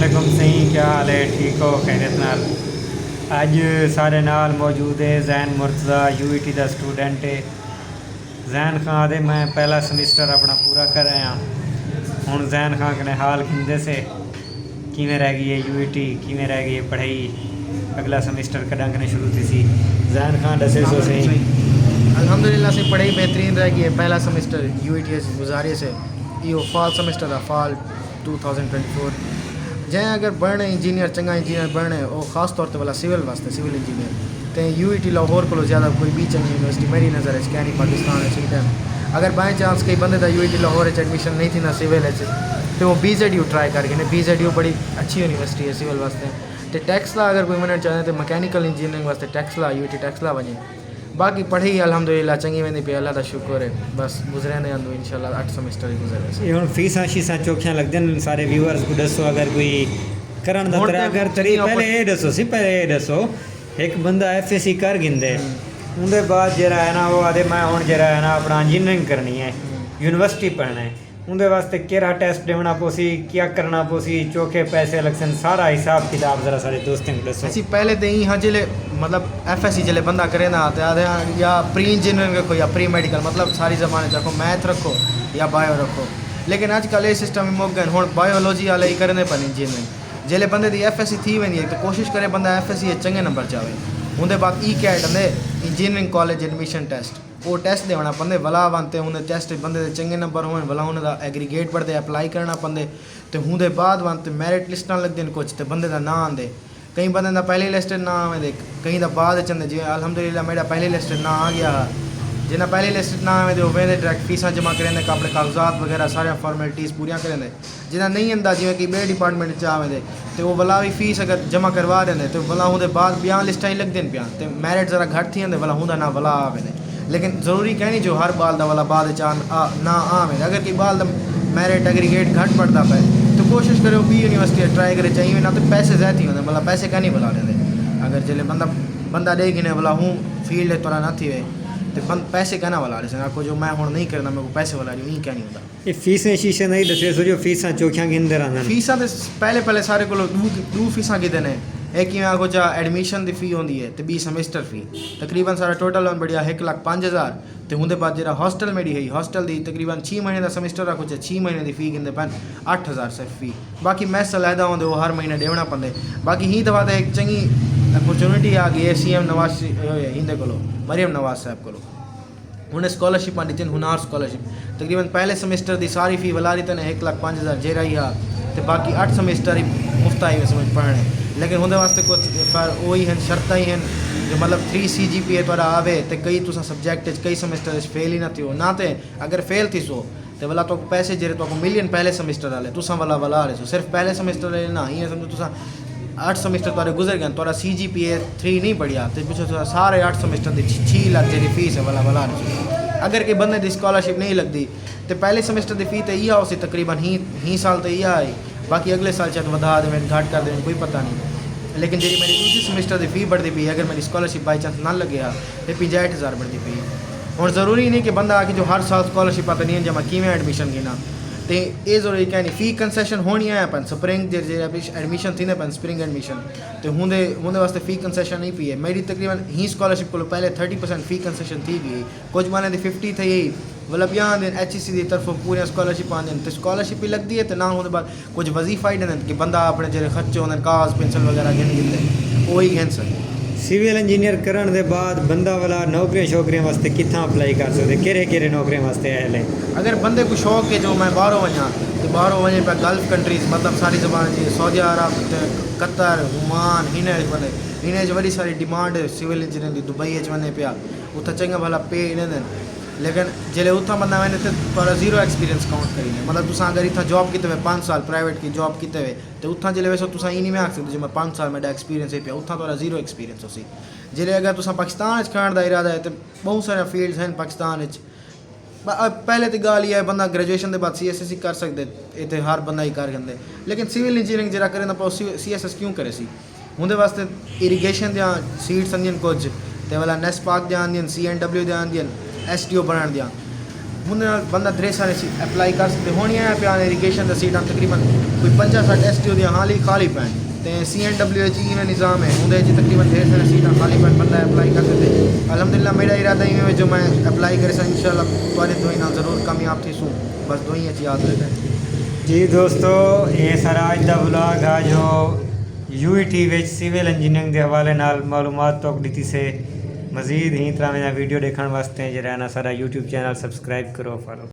वालेकुम सही क्या हाल है ठीक हो खैरियत नाल अज सारे नाल मौजूद है जैन मुर्तज़ा यूईटी का स्टूडेंट है। जैन खां दे मैं पहला सेमिस्टर अपना पूरा कर आया हूँ। जैन खां कने हाल खिंदे से किमें रह गई है यूईटी किमें रह गई है पढ़ाई अगला सेमिस्टर कदम कने शुरू थी सी। जैन खां दसे सो सही अल्हम्दुलिल्लाह से पढ़ाई बेहतरीन रह गई है। पहला सेमेस्टर यूईटीएस गुजारे से यो फॉल सेमेस्टर था फॉल 2024 जै अगर बढ़ने इंजीनियर चंगा इंजीनियर बढ़ने और ख़ास तौर पर वाला सिविल वास्ते सिविल इंजीनियर तो यूईटी लाहौर को ज़्यादा कोई भी चंगी यूनिवर्सिटी मेरी नज़र है क्या नहीं पाकिस्तान है टाइम अगर बाई चांस कई बंदे का यूईटी लाहौर एडमिशन नहीं थी ना सिविल तो वो BZU ट्राई करके BZU बड़ी अच्छी यूनिवर्सिटी है सिविल वास्ते। तो टैक्सला अगर कोई वञणु चाहे तो मैकेनिकल इंजीनियरिंग वास्ते टैक्सला यूईटी टैक्सला वञे। बाकी पढ़ी अल्हम्दुलिल्लाह चंगी वेंदी पे अल्लाह दा शुक्र है बस गुजरे आंदो इंशाल्लाह 8 सेमेस्टर गुजरे। ये हुण फीसां शीसां चोखियां लगदन सारे व्यूअर्स को दसो अगर कोई करण दा तरह अगर तरी पहले ये दसो सी पहले ये दसो एक बंदा FSC कर गिंदे उनके बाद जरा है ना वो आदे मैं हुण जरा है ना अपना इंजीनियरिंग करनी है यूनिवर्सिटी पढ़ना है उनके वास्ते केड़ा टेस्ट देना पोसी क्या करना पोसी चोखे पैसे लगसन सारा हिसाब किताब जरा सारे दोस्तों को दसो। ऐसी पहले तो ही हाँ जिले मतलब FSC जिले बंदा करे ना तो आधे या प्री इंजीनियरिंग रखो या प्री मेडिकल मतलब सारी ज़माने रखो मैथ रखो या बायो रखो। लेकिन अजकल ये सिस्टम मुक गए हूँ बायोलॉजी वाले ही करने पर इंजीनियरिंग जिले बंदे की FSC थी वेंदी तो कोशिश करे बंदा FSC चंगे नंबर चाहे उनके बाद कैट आंदे इंजीनियरिंग कॉलेज एडमिशन टेस्ट वो टेस्ट देना पौंदे भला बनते उन्हें टेस्ट बंदे दे चंगे नंबर होने भला उन्हें एग्रीगेट पढ़ते अप्लाई करना पौंदे तो उनके बाद बनते मैरिट लिस्टां लगदे कुछ तो बंदे का नां आंदे कई बंदे का पहले लिस्ट ना आवे कई का बाद चंदे जिवें अल्हम्दुलिल्लाह मेरा पहले लिस्ट ना आ गया जिन्हें पहले लिस्ट ना आवे तो वेंदे डायरेक्ट फीसां जमा करेंदे अपने कागजात वगैरह सारे फॉर्मेलिटीज़ पूरियां करेंदे जिन्हें नहीं आंदा जिवें कि बे डिपार्टमेंट च आवे तो वो भला भी फीस अगर जमा करवा देंगे तो भला उनके बाद ब्याह लिस्टां ही लगदियां पियां तो मैरिट जरा घट थी आंदे भला उनका ना भला आवे लेकिन ज़रूरी कह नहीं जो हर बाल का वाला बाद ना आवे अगर कि बाल मैरिट एग्रीगेट घट पड़ता पे तो कोशिश करो भी यूनिवर्सिटी ट्राई करे चाहिए ना तो पैसे ज़्यादा ही होंगे मतलब पैसे क्या नहीं बुला लेते अगर जिले बंदा दे गिने बोला हूँ फील्ड थोड़ा ना थी वे तो पैसे क्या ना बुला रहे आपको जो मैं हूँ नहीं करना मेरे को पैसे बुला रही हूँ क्या नहीं होता। ये फीसें शीशे नहीं दसे सो जो फीसां चौखियां गिनदे रहंदे फीसां तो पहले सारे को दो फीसां गिनदे ने एक ही आगो जा एडमिशन की फी होंगी है तो 20 सेमेस्टर फी तकरीबन सारा टोटल होने बढ़िया 1,05,000 तो उनके बाद जो हॉस्टल मेरी है हॉस्टल की तकरीबन 6 महीने का सेमेस्टर रखो 6 महीने की फी गिनते पैन 8,000 सिर्फ फी बाकी मैस अलहदा होंगे वो हर महीने देना पौंदे। बाकी ही दफा तो एक चंगी अपॉर्चुनिटी आ गई है CM नवाज इंदे को मरियम नवाज साहब को उन्हें स्कॉलरशिप दी हुनार स्कॉलरशिप तकरीबन पहले सेमेस्टर की सारी फी वाला रही ने 1,05,000 जेरा ही आ तो बाकी 8 सेमेस्टर ही मुफ्त आई समझ पढ़ने लेकिन उनके वास्ते कुछ पर वही हैं शर्त ही हैं जो मतलब 3 CGPA थोड़ा आवे तो कई तुसा सब्जेक्ट कई सेमेस्टर फेल ही ना थी ना तो अगर फेल थी सो तो वाला तो पैसे जेरे तो मिलियन पहले सेमेस्टर वाले तुसा वाला रहे सो सिर्फ पहले सेमेस्टर वाले ना ये समझो तुसा 8 सेमेस्टर थोड़े गुजर गए थोड़ा CGPA 3 नहीं बढ़िया तो पीछे सारे 8 सेमेस्टर की 6 लाख जी फीस है वाला रहे अगर कि बंदे की स्कॉलरशिप नहीं लगती तो पहले सेमेस्टर की फी तो यह हो सी तकरीबन ही साल तो यह आई बाकी अगले साल शायद वधा दें घाट कर दें कोई पता नहीं। लेकिन जी मेरी दूसरी सेमेस्टर की फी बढ़ती पी अगर मेरी स्कॉलरशिप बाई चांस ना लगे तो 65,000 बढ़ती पी और ज़रूरी नहीं कि बंदा आके जो हर साल स्कॉलरशिप आता नहीं है जमा किमें एडमिशन गिना तो ये जरूरी क्या नहीं फी कंसेशन होनी है अपन स्प्रिंग एडमिशन थी पन स्प्रिंग एडमिशन तो होंदे वास्ते फी कंसेशन नहीं पी है मेरी तकरीबन ही स्कॉलरशिप को पहले 30% फी कंसेशन थी गई कुछ माने 50 थी यही मतलब यहाँ आते HEC की तरफ पूरी स्कॉलरशिप आते तो स्कॉलरशिप ही लगती है तो ना होने बाद कुछ वजीफा ही दें कि बंदा अपने जो खर्चे होंगे कागज पेंसिल वगैरह गिन गिनते वही गिन सके। सिविल इंजीनियर करने के बाद बंदा वाला नौकरियां वास्ते कितना अप्लाई कर सकते केरे नौकरियां वास्ते है अगर बंदे को शौक है जो मैं बाहर वजा तो बाहर वजे पे गल्फ कंट्रीज मतलब सारी जबान जी सऊदी अरब कतर ओमान इन्हें वही सारी डिमांड है सिविल इंजीनियर की दुबई वने पिया उतना चंगा भला पे इन्हें लेकिन जिले उतना बंदा मैंने थोड़ा 0 एक्सपीरियंस काउंट करी मतलब तुसा अगर इतना जॉब किते हुए 5 साल प्राइवेट की जॉब किते हुए तो उतना जिले वैसे तुसा ही नहीं में आख सकते जो मैं 5 साल मेरा एक्सपीरियंस है पे उतना थोड़ा 0 एक्सपीरियंस हो सी जिले अगर तुसा पाकिस्तान खाने का इरादा है तो बहुत सारे फील्ड्स हैं पाकिस्तान पहले तो गाल ये है बंदा ग्रेजुएशन के बाद CSS कर सकते इतने हर बंदा ही कर देंगे लेकिन सिविल इंजीनियरिंग जरा करें तो CSS क्यों करे सी उनके वास्ते इरीगेशन दियाँ सीट्स आंदियां कुछ तो वाला नेस्पाक दियाँ आंदियां CNW दियां आंदियां STO बनाने दियां ਉਹਦੇ ਨਾਲ ਬੰਦਾ ਢੇਰ ਸਾਰੇ ਅਪਲਾਈ ਕਰ ਸਕਦੇ ਹੋਣੀਆਂ ਪਿਆ ਇਰੀਗੇਸ਼ਨ ਦਾ ਸੀਟਾਂ ਤਕਰੀਬਨ ਕੋਈ 50-60 STO ਦੀਆਂ ਹਾਲੀ ਖਾਲੀ ਪੈਣ ਤੇ CNWH ਇਵੇਂ ਨਿਜ਼ਾਮ ਹੈ ਉਹਦੇ 'ਚ ਤਕਰੀਬਨ ਢੇਰ ਸਾਰੇ ਸੀਟਾਂ ਖਾਲੀ ਪੈਣ ਬੰਦਾ ਅਪਲਾਈ ਕਰ ਸਕਦੇ ਅਲਹਮਦੁਲਿल्लाह ਮੇਰਾ ਇਰਾਦਾ ਇਵੇਂ ਜੋ ਮੈਂ ਅਪਲਾਈ ਕਰੇ ਸਾਂ ਇਨਸ਼ਾਅੱਲਾ ਤੁਹਾਡੇ ਦੋਈ ਨਾਲ ਜ਼ਰੂਰ ਕਾਮਯਾਬ ਥੀ ਸੂੰ ਬਸ ਦੋਈਆਂ 'ਚ ਯਾਦ ਰੱਖਣਾ जी दोस्तों ये सारा अज का व्लॉग है जो UET विच सिविल इंजीनियरिंग के हवाले नाल मालूमात तो दी से मज़ीद ही तरह वीडियो देखने वास्ते जो रहना सारा YouTube चैनल सब्सक्राइब करो फॉलो